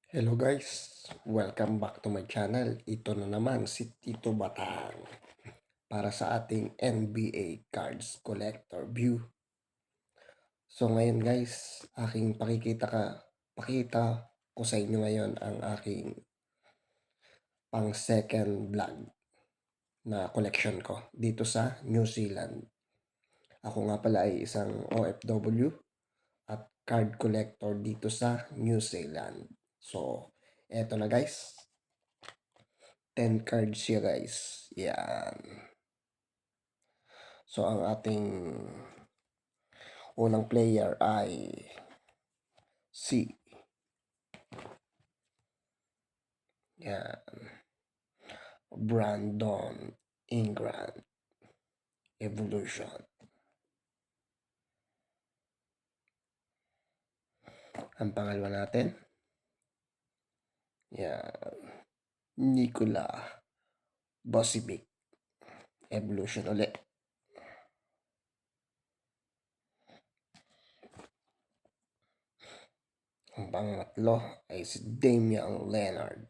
Hello guys, welcome back to my channel. Ito na naman si Tito Batang para sa ating NBA Cards Collector View. So ngayon guys, pakita ko sa inyo ngayon ang aking pang second vlog na collection ko dito sa New Zealand. Ako nga pala ay isang OFW at card collector dito sa New Zealand. So, eto na guys. 10 cards siya guys. Yan. So, ang ating unang player ay si yan, Brandon Ingram Evolution. Ang pangalawa natin, yan, Nikola Vucevic Evolution ulit. Ang pangatlo ay si Damian Leonard.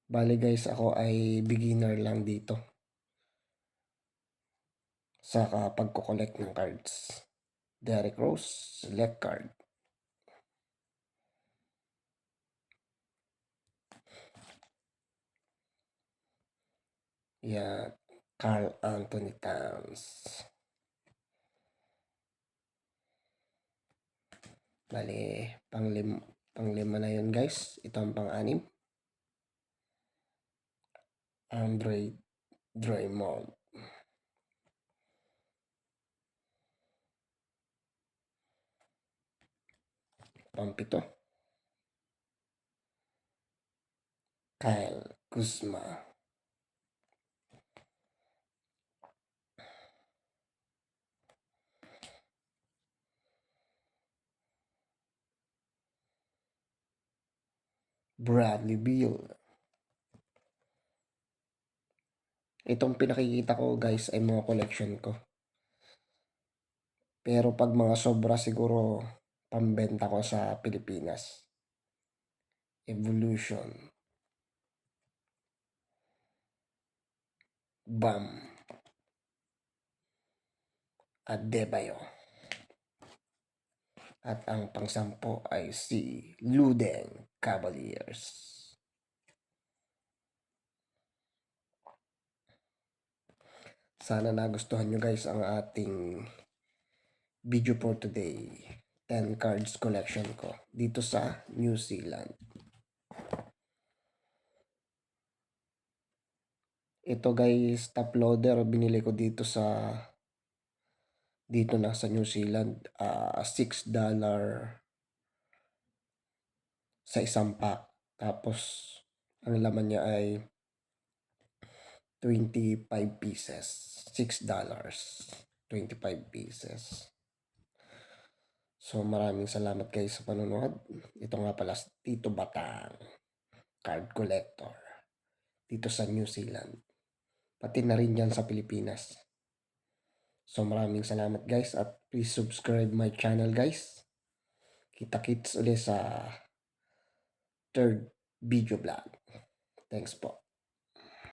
Bali guys, ako ay beginner lang dito sa pagko-collect ng cards. Derrick Rose, select card. Yan, Karl Anthony Towns. Bali, panglima na yun guys. Ito ang pang-anim. Andre Drummond. Pang-pito, Kyle Kuzma. Bradley Beal. Itong pinakikita ko guys ay mga collection ko. Pero pag mga sobra siguro pambenta ko sa Pilipinas. Evolution. Bam. Adebayo. At ang pang-sampo ay si Luden Cavaliers. Sana nagustuhan nyo guys ang ating video for today. 10 cards collection ko dito sa New Zealand. Ito guys, top loader binili ko dito na sa New Zealand. $6 sa isang pack. Tapos ang laman niya ay 25 pieces. $6. 25 pieces. So maraming salamat guys sa panonood. Ito nga pala si Tito Batang, card collector dito sa New Zealand. Pati na rin yan sa Pilipinas. So maraming salamat guys at please subscribe my channel guys. Kita-kits ulit sa third video vlog. Thanks po.